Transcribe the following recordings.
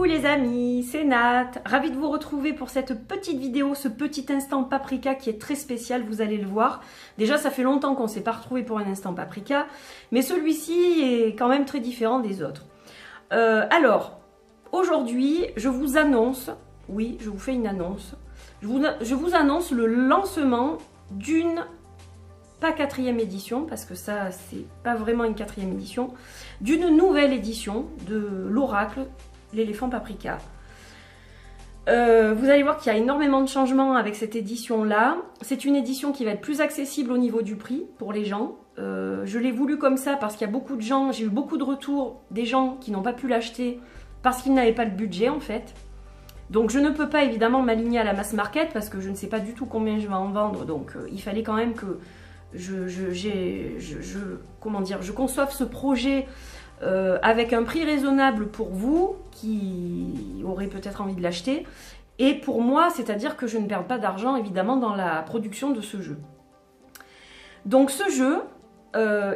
Coucou les amis, c'est Nat, ravie de vous retrouver pour cette petite vidéo, ce petit instant paprika qui est très spécial, vous allez le voir. Déjà ça fait longtemps qu'on ne s'est pas retrouvé pour un instant paprika, mais celui-ci est quand même très différent des autres. Alors, aujourd'hui je vous annonce, oui je vous fais une annonce, je vous annonce le lancement d'une, pas 4e édition, parce que ça c'est pas vraiment une 4e édition, d'une nouvelle édition de l'Oracle, l'éléphant paprika. Vous allez voir qu'il y a énormément de changements avec cette édition là. C'est une édition qui va être plus accessible au niveau du prix pour les gens. Je l'ai voulu comme ça parce qu'il y a beaucoup de gens, j'ai eu beaucoup de retours des gens qui n'ont pas pu l'acheter parce qu'ils n'avaient pas le budget en fait. Donc je ne peux pas évidemment m'aligner à la mass market parce que je ne sais pas du tout combien je vais en vendre. Donc il fallait quand même que je conçoive ce projet avec un prix raisonnable pour vous qui aurez peut-être envie de l'acheter et pour moi, c'est-à-dire que je ne perds pas d'argent évidemment dans la production de ce jeu. Donc ce jeu,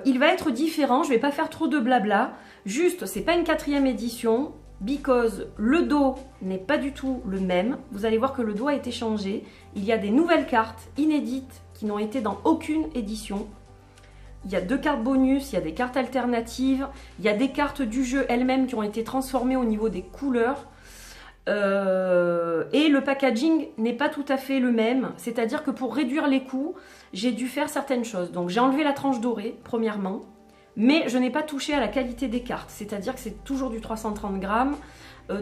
il va être différent, je ne vais pas faire trop de blabla, juste c'est pas une 4e édition because le dos n'est pas du tout le même. Vous allez voir que le dos a été changé, il y a des nouvelles cartes inédites qui n'ont été dans aucune édition. Il y a 2 cartes bonus, il y a des cartes alternatives, il y a des cartes du jeu elles-mêmes qui ont été transformées au niveau des couleurs. Et le packaging n'est pas tout à fait le même, c'est-à-dire que pour réduire les coûts, j'ai dû faire certaines choses. Donc j'ai enlevé la tranche dorée, premièrement, mais je n'ai pas touché à la qualité des cartes, c'est-à-dire que c'est toujours du 330 grammes,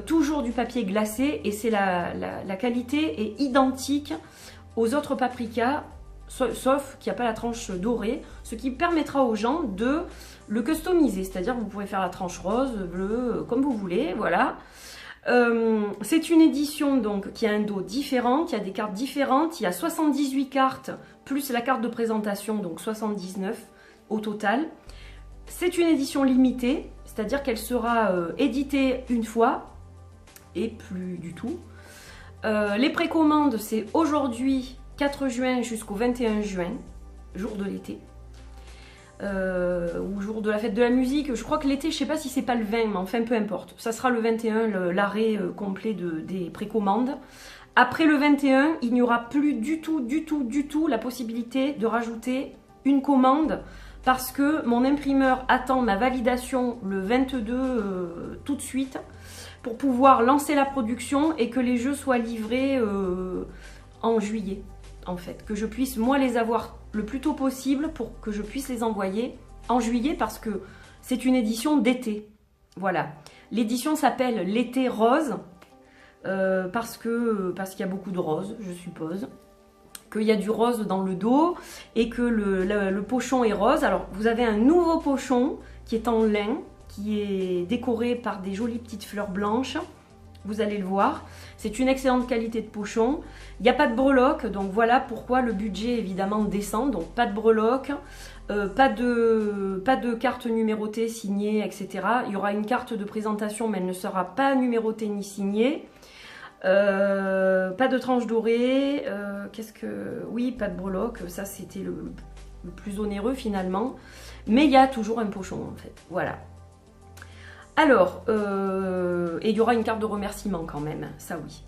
toujours du papier glacé, et c'est la qualité est identique aux autres paprikas, sauf qu'il n'y a pas la tranche dorée, ce qui permettra aux gens de le customiser, c'est-à-dire que vous pouvez faire la tranche rose, bleue, comme vous voulez, voilà. C'est une édition donc qui a un dos différent, qui a des cartes différentes, il y a 78 cartes, plus la carte de présentation, donc 79 au total. C'est une édition limitée, c'est-à-dire qu'elle sera éditée une fois, et plus du tout. Les précommandes, c'est aujourd'hui, 4 juin jusqu'au 21 juin, jour de l'été, ou jour de la fête de la musique. Je crois que l'été, je ne sais pas si c'est pas le 20, mais enfin peu importe. Ça sera le 21, l'arrêt complet des précommandes. Après le 21, il n'y aura plus du tout la possibilité de rajouter une commande parce que mon imprimeur attend ma validation le 22 tout de suite pour pouvoir lancer la production et que les jeux soient livrés en juillet. En fait, que je puisse moi les avoir le plus tôt possible pour que je puisse les envoyer en juillet parce que c'est une édition d'été. Voilà, l'édition s'appelle l'été rose parce qu'il y a beaucoup de roses, je suppose, qu'il y a du rose dans le dos et que le pochon est rose. Alors vous avez un nouveau pochon qui est en lin, qui est décoré par des jolies petites fleurs blanches. Vous allez le voir, c'est une excellente qualité de pochon. Il n'y a pas de breloque, donc voilà pourquoi le budget évidemment descend. Donc pas de breloque, pas de carte numérotée, signée, etc. Il y aura une carte de présentation, mais elle ne sera pas numérotée ni signée. Pas de tranche dorée, oui, pas de breloque, ça c'était le plus onéreux finalement. Mais il y a toujours un pochon en fait, voilà. Alors, et il y aura une carte de remerciement quand même, ça oui.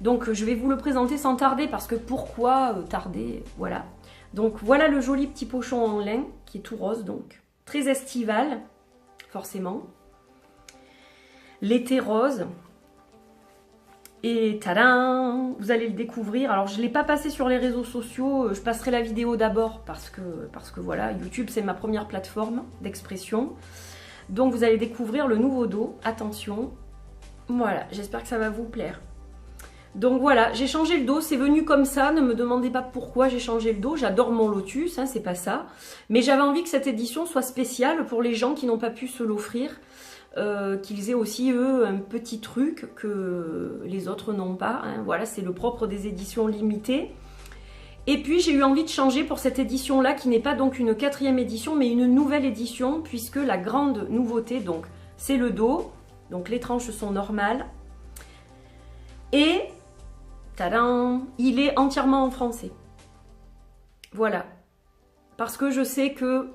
Donc je vais vous le présenter sans tarder parce que pourquoi tarder, voilà. Donc voilà le joli petit pochon en lin qui est tout rose donc, très estival, forcément. L'été rose. Et tadam, vous allez le découvrir. Alors je ne l'ai pas passé sur les réseaux sociaux, je passerai la vidéo d'abord parce que voilà, YouTube c'est ma première plateforme d'expression. Donc vous allez découvrir le nouveau dos, attention, voilà, j'espère que ça va vous plaire. Donc voilà, j'ai changé le dos, c'est venu comme ça, ne me demandez pas pourquoi j'ai changé le dos, j'adore mon lotus, hein, c'est pas ça. Mais j'avais envie que cette édition soit spéciale pour les gens qui n'ont pas pu se l'offrir, qu'ils aient aussi eux un petit truc que les autres n'ont pas, hein. Voilà, c'est le propre des éditions limitées. Et puis j'ai eu envie de changer pour cette édition là qui n'est pas donc une 4e édition mais une nouvelle édition puisque la grande nouveauté donc c'est le dos, donc les tranches sont normales et tadam, il est entièrement en français. Voilà, parce que je sais que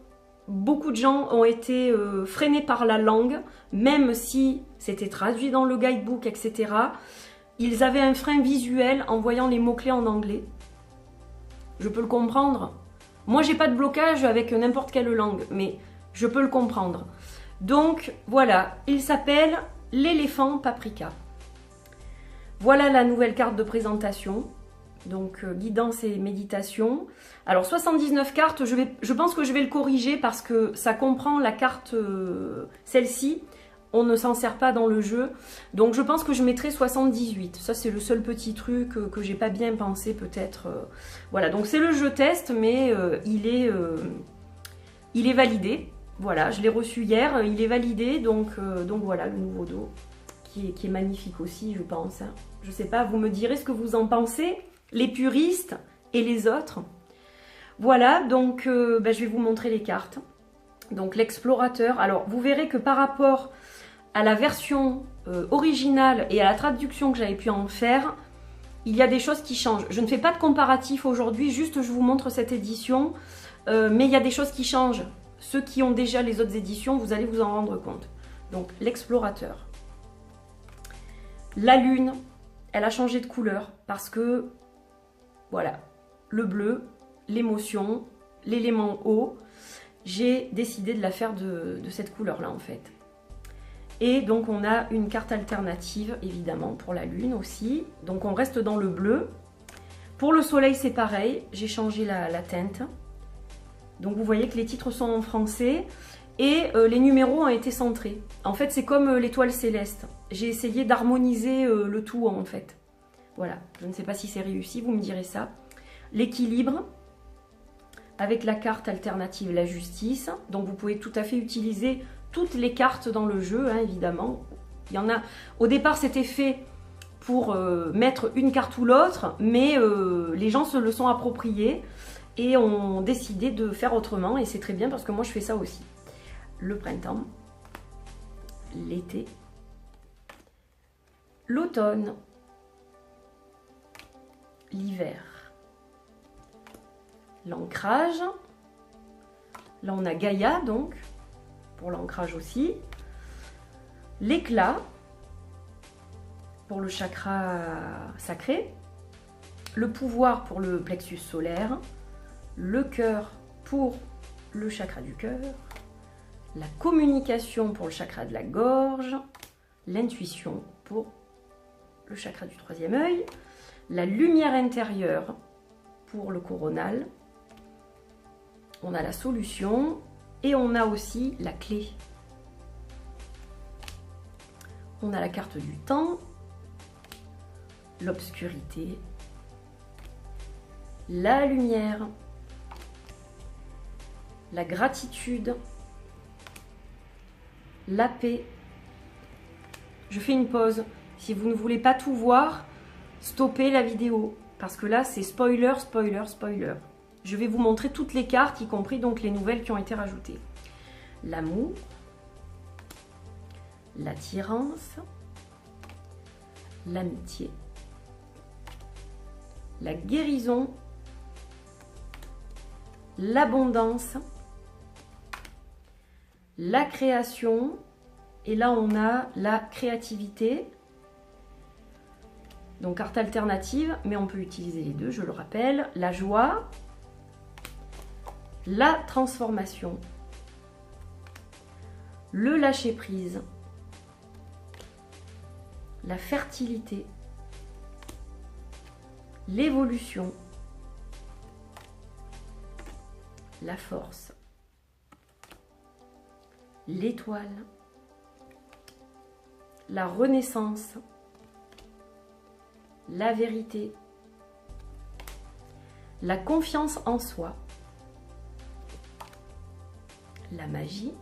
beaucoup de gens ont été freinés par la langue, même si c'était traduit dans le guidebook, etc. Ils avaient un frein visuel en voyant les mots-clés en anglais. Je peux le comprendre. Moi, j'ai pas de blocage avec n'importe quelle langue, mais je peux le comprendre. Donc, voilà, il s'appelle l'éléphant paprika. Voilà la nouvelle carte de présentation. Donc, guidance et méditation. Alors, 79 cartes, je pense que je vais le corriger parce que ça comprend la carte, celle-ci. On ne s'en sert pas dans le jeu. Donc, je pense que je mettrai 78. Ça, c'est le seul petit truc que j'ai pas bien pensé, peut-être. Voilà, donc c'est le jeu test, mais il est validé. Voilà, je l'ai reçu hier, il est validé. Donc voilà, le nouveau dos, qui est magnifique aussi, je pense. Je sais pas, vous me direz ce que vous en pensez, les puristes et les autres. Voilà, donc je vais vous montrer les cartes. Donc l'explorateur, alors vous verrez que par rapport à la version originale et à la traduction que j'avais pu en faire, il y a des choses qui changent. Je ne fais pas de comparatif aujourd'hui, juste je vous montre cette édition, mais il y a des choses qui changent. Ceux qui ont déjà les autres éditions, vous allez vous en rendre compte. Donc l'explorateur. La lune, elle a changé de couleur parce que, voilà, le bleu, l'émotion, l'élément eau, j'ai décidé de la faire de cette couleur-là en fait. Et donc on a une carte alternative évidemment pour la lune aussi. Donc on reste dans le bleu. Pour le soleil c'est pareil, j'ai changé la teinte. Donc vous voyez que les titres sont en français et les numéros ont été centrés. En fait c'est comme l'étoile céleste. J'ai essayé d'harmoniser le tout en fait. Voilà, je ne sais pas si c'est réussi, vous me direz ça. L'équilibre. Avec la carte alternative, la justice. Donc vous pouvez tout à fait utiliser toutes les cartes dans le jeu, hein, évidemment. Il y en a. Au départ, c'était fait pour mettre une carte ou l'autre, mais les gens se le sont appropriés et ont décidé de faire autrement. Et c'est très bien parce que moi, je fais ça aussi. Le printemps, l'été, l'automne, l'hiver. L'ancrage, là on a Gaïa donc, pour l'ancrage aussi, l'éclat, pour le chakra sacré, le pouvoir pour le plexus solaire, le cœur pour le chakra du cœur, la communication pour le chakra de la gorge, l'intuition pour le chakra du troisième œil, la lumière intérieure pour le coronal. On a la solution et on a aussi la clé. On a la carte du temps, l'obscurité, la lumière, la gratitude, la paix. Je fais une pause. Si vous ne voulez pas tout voir, stoppez la vidéo. Parce que là, c'est spoiler, spoiler, spoiler. Je vais vous montrer toutes les cartes, y compris donc les nouvelles qui ont été rajoutées. L'amour, l'attirance, l'amitié, la guérison, l'abondance, la création, et là on a la créativité. Donc carte alternative, mais on peut utiliser les deux, je le rappelle. La joie, la transformation, le lâcher-prise, la fertilité, l'évolution, la force, l'étoile, la renaissance, la vérité, la confiance en soi, la magie,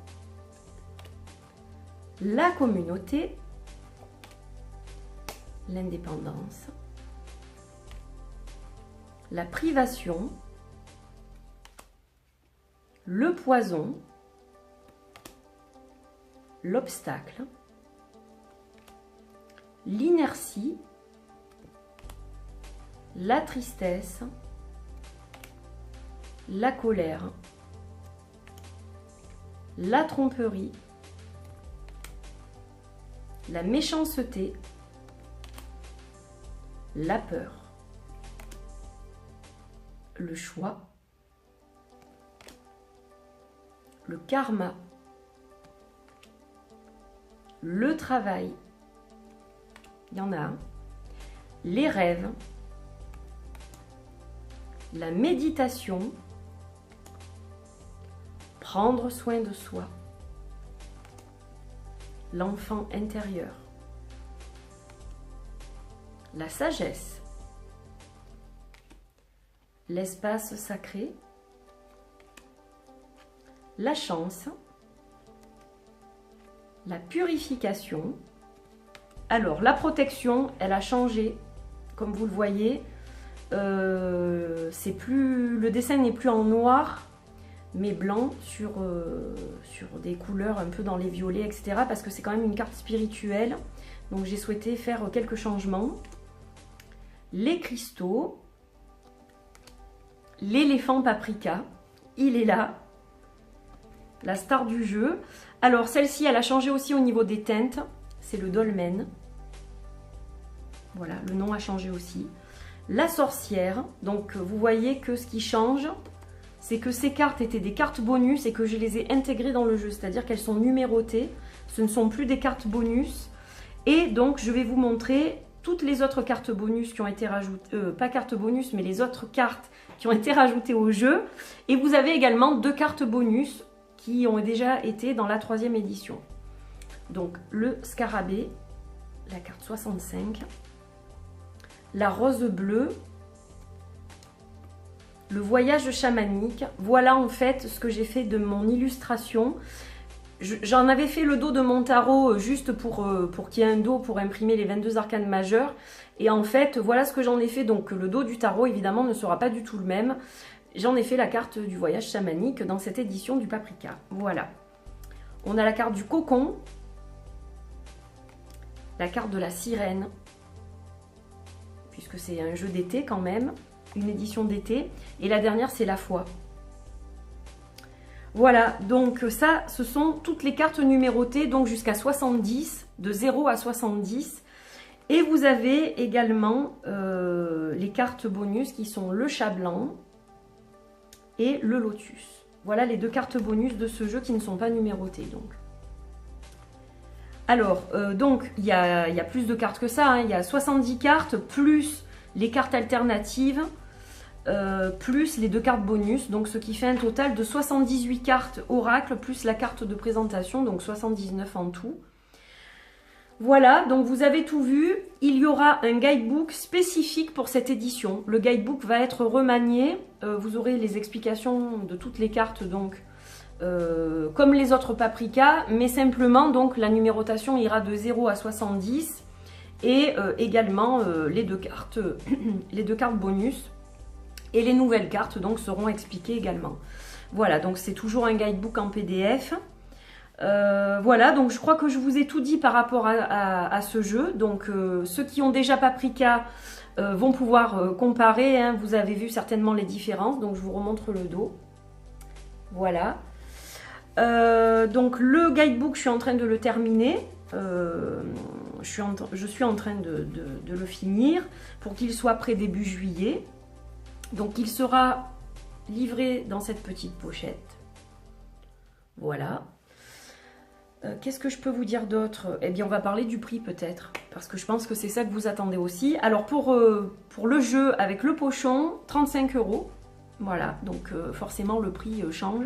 la communauté, l'indépendance, la privation, le poison, l'obstacle, l'inertie, la tristesse, la colère, la tromperie, la méchanceté, la peur, le choix, le karma, le travail, il y en a un, les rêves, la méditation, prendre soin de soi, l'enfant intérieur, la sagesse, l'espace sacré, la chance, la purification. Alors, la protection, elle a changé, comme vous le voyez. Le dessin n'est plus en noir, mais blanc sur des couleurs un peu dans les violets, etc. Parce que c'est quand même une carte spirituelle. Donc, j'ai souhaité faire quelques changements. Les cristaux. L'éléphant paprika, il est là. La star du jeu. Alors, celle-ci, elle a changé aussi au niveau des teintes. C'est le dolmen. Voilà, le nom a changé aussi. La sorcière. Donc, vous voyez que ce qui change, c'est que ces cartes étaient des cartes bonus et que je les ai intégrées dans le jeu. C'est-à-dire qu'elles sont numérotées. Ce ne sont plus des cartes bonus. Et donc, je vais vous montrer toutes les autres cartes bonus qui ont été rajoutées. Pas cartes bonus, mais les autres cartes qui ont été rajoutées au jeu. Et vous avez également 2 cartes bonus qui ont déjà été dans la 3e édition. Donc, le scarabée, la carte 65. La rose bleue, le voyage chamanique. Voilà en fait ce que j'ai fait de mon illustration. J'en avais fait le dos de mon tarot juste pour qu'il y ait un dos pour imprimer les 22 arcanes majeures. Et en fait, voilà ce que j'en ai fait. Donc le dos du tarot, évidemment, ne sera pas du tout le même. J'en ai fait la carte du voyage chamanique dans cette édition du paprika. Voilà. On a la carte du cocon, la carte de la sirène, puisque c'est un jeu d'été quand même, une édition d'été. Et la dernière, c'est la foi. Voilà, donc ça, ce sont toutes les cartes numérotées, donc jusqu'à 70, de 0 à 70. Et vous avez également les cartes bonus qui sont le chat blanc et le lotus. Voilà les 2 cartes bonus de ce jeu qui ne sont pas numérotées. Donc. Alors, donc, il y a plus de cartes que ça, hein. Il y a 70 cartes, plus les cartes alternatives, plus les 2 cartes bonus. Donc, ce qui fait un total de 78 cartes oracle, plus la carte de présentation, donc 79 en tout. Voilà, donc vous avez tout vu. Il y aura un guidebook spécifique pour cette édition. Le guidebook va être remanié. Vous aurez les explications de toutes les cartes, donc... comme les autres paprikas, mais simplement donc la numérotation ira de 0 à 70 et également les 2 cartes bonus et les nouvelles cartes donc seront expliquées également. Voilà, donc c'est toujours un guidebook en PDF. Voilà, donc je crois que je vous ai tout dit par rapport à ce jeu. Donc ceux qui ont déjà paprika vont pouvoir comparer, hein. Vous avez vu certainement les différences, donc je vous remontre le dos. Voilà. Donc le guidebook, je suis en train de le terminer. Je suis en train de le finir pour qu'il soit prêt début juillet. Donc il sera livré dans cette petite pochette. Voilà. Qu'est-ce que je peux vous dire d'autre? Eh bien, on va parler du prix peut-être, parce que je pense que c'est ça que vous attendez aussi. Alors pour le jeu avec le pochon, 35 €. Voilà, donc forcément le prix change.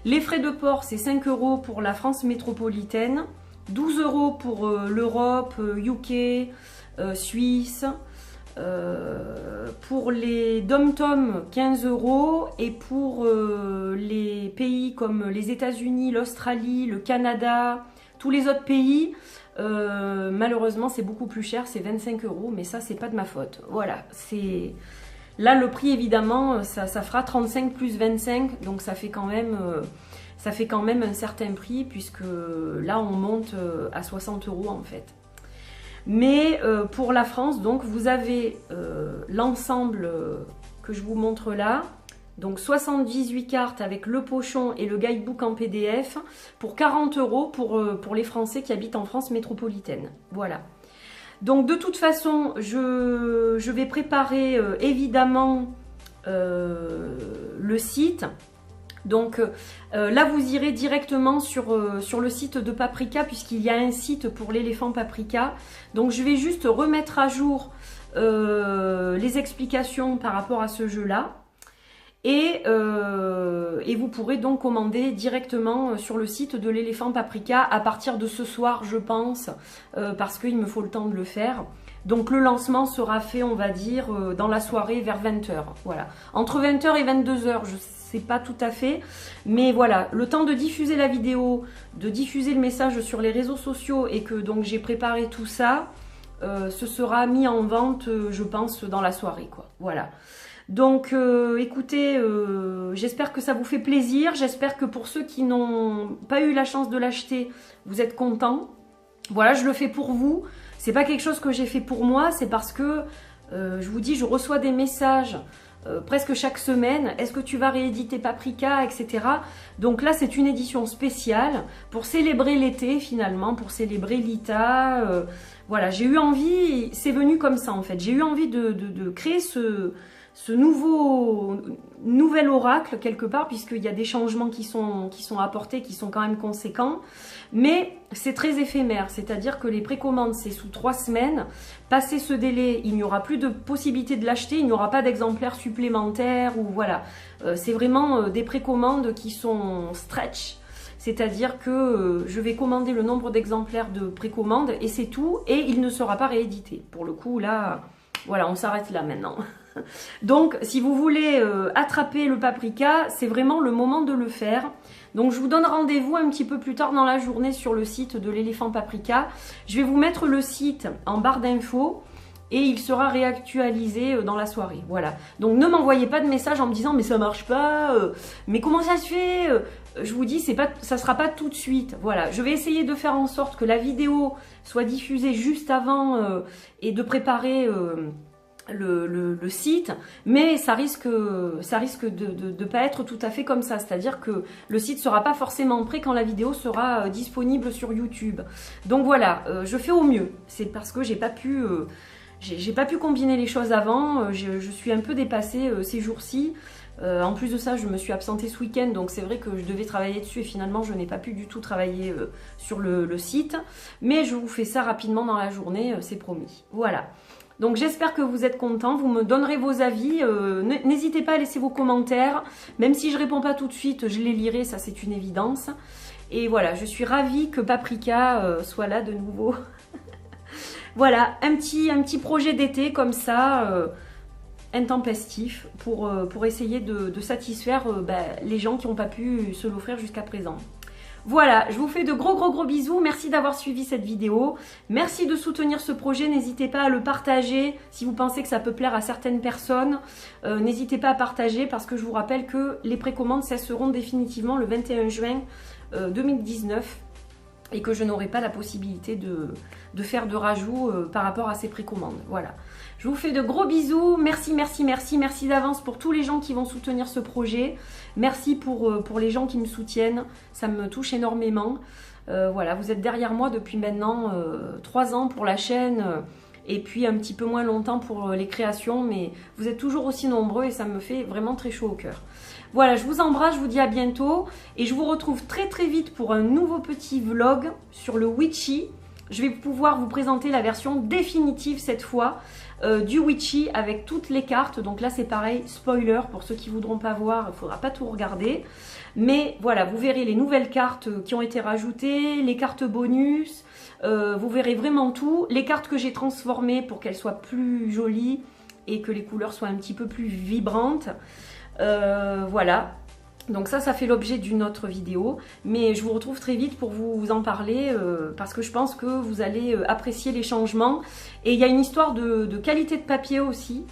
Les frais de port, c'est 5 € pour la France métropolitaine, 12 € pour l'Europe, UK, Suisse. Pour les dom-tom, 15 € et pour les pays comme les États-Unis, l'Australie, le Canada, tous les autres pays, malheureusement c'est beaucoup plus cher, c'est 25 €, mais ça c'est pas de ma faute. Voilà, c'est... Là, le prix, évidemment, ça fera 35 plus 25, donc ça fait quand même un certain prix, puisque là, on monte à 60 € en fait. Mais pour la France, donc, vous avez l'ensemble que je vous montre là, Donc 78 cartes avec le pochon et le guidebook en PDF pour 40 € pour les Français qui habitent en France métropolitaine. Voilà. Donc de toute façon, je vais préparer évidemment le site. Donc là, vous irez directement sur le site de Paprika puisqu'il y a un site pour l'éléphant Paprika. Donc je vais juste remettre à jour les explications par rapport à ce jeu-là. Et vous pourrez donc commander directement sur le site de l'éléphant Paprika à partir de ce soir, je pense, parce qu'il me faut le temps de le faire. Donc le lancement sera fait, on va dire, dans la soirée vers 20 h. Voilà. Entre 20 h et 22 h, je ne sais pas tout à fait. Mais voilà, le temps de diffuser la vidéo, de diffuser le message sur les réseaux sociaux et que donc j'ai préparé tout ça, ce sera mis en vente, je pense, dans la soirée, quoi. Voilà. Donc écoutez, j'espère que ça vous fait plaisir, j'espère que pour ceux qui n'ont pas eu la chance de l'acheter, vous êtes contents. Voilà, je le fais pour vous, c'est pas quelque chose que j'ai fait pour moi, c'est parce que, je vous dis, je reçois des messages presque chaque semaine, est-ce que tu vas rééditer Paprika, etc. Donc là c'est une édition spéciale pour célébrer l'été finalement, pour célébrer l'ITA. Voilà, j'ai eu envie, c'est venu comme ça en fait, j'ai eu envie de créer ce nouvel oracle quelque part, puisqu'il y a des changements qui sont apportés, qui sont quand même conséquents, mais c'est très éphémère, c'est-à-dire que les précommandes c'est sous 3 semaines, passé ce délai il n'y aura plus de possibilité de l'acheter, il n'y aura pas d'exemplaires supplémentaires, ou voilà, c'est vraiment des précommandes qui sont stretch, c'est-à-dire que je vais commander le nombre d'exemplaires de précommande et c'est tout, et il ne sera pas réédité. Pour le coup là, voilà, on s'arrête là maintenant. Donc, si vous voulez attraper le Paprika, c'est vraiment le moment de le faire. Donc, je vous donne rendez-vous un petit peu plus tard dans la journée sur le site de l'éléphant Paprika. Je vais vous mettre le site en barre d'infos et il sera réactualisé dans la soirée. Voilà. Donc, ne m'envoyez pas de message en me disant « mais ça marche pas, mais comment ça se fait ?» Je vous dis, ça sera pas tout de suite. Voilà. Je vais essayer de faire en sorte que la vidéo soit diffusée juste avant et de préparer... le site, mais ça risque de pas être tout à fait comme ça, c'est-à-dire que le site sera pas forcément prêt quand la vidéo sera disponible sur YouTube. Donc voilà, je fais au mieux, c'est parce que j'ai pas pu combiner les choses avant, je suis un peu dépassée ces jours-ci. En plus de ça, je me suis absentée ce week-end, donc c'est vrai que je devais travailler dessus et finalement je n'ai pas pu du tout travailler sur le site, mais je vous fais ça rapidement dans la journée, c'est promis. Voilà. Donc j'espère que vous êtes contents, vous me donnerez vos avis, n'hésitez pas à laisser vos commentaires, même si je ne réponds pas tout de suite, je les lirai, ça c'est une évidence. Et voilà, je suis ravie que Paprika soit là de nouveau. Voilà, un petit projet d'été comme ça, intempestif, pour essayer de satisfaire les gens qui n'ont pas pu se l'offrir jusqu'à présent. Voilà, je vous fais de gros bisous, merci d'avoir suivi cette vidéo, merci de soutenir ce projet, n'hésitez pas à le partager si vous pensez que ça peut plaire à certaines personnes, n'hésitez pas à partager parce que je vous rappelle que les précommandes cesseront définitivement le 21 juin 2019 et que je n'aurai pas la possibilité de faire de rajout par rapport à ces précommandes, voilà. Je vous fais de gros bisous, merci d'avance pour tous les gens qui vont soutenir ce projet. Merci pour les gens qui me soutiennent, ça me touche énormément. Voilà, vous êtes derrière moi depuis maintenant 3 ans pour la chaîne et puis un petit peu moins longtemps pour les créations, mais vous êtes toujours aussi nombreux et ça me fait vraiment très chaud au cœur. Voilà, je vous embrasse, je vous dis à bientôt et je vous retrouve très vite pour un nouveau petit vlog sur le Witchy. Je vais pouvoir vous présenter la version définitive cette fois du Witchy avec toutes les cartes. Donc là c'est pareil, spoiler pour ceux qui ne voudront pas voir, il ne faudra pas tout regarder. Mais voilà, vous verrez les nouvelles cartes qui ont été rajoutées, les cartes bonus, vous verrez vraiment tout. Les cartes que j'ai transformées pour qu'elles soient plus jolies et que les couleurs soient un petit peu plus vibrantes. Voilà. Donc ça fait l'objet d'une autre vidéo, mais je vous retrouve très vite pour vous en parler parce que je pense que vous allez apprécier les changements. Et il y a une histoire de qualité de papier aussi.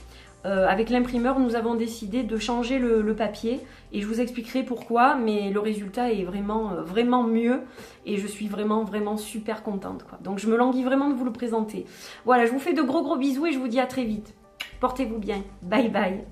Avec l'imprimeur, nous avons décidé de changer le papier et je vous expliquerai pourquoi, mais le résultat est vraiment mieux et je suis vraiment super contente, quoi. Donc je me languis vraiment de vous le présenter. Voilà, je vous fais de gros bisous et je vous dis à très vite. Portez-vous bien. Bye bye.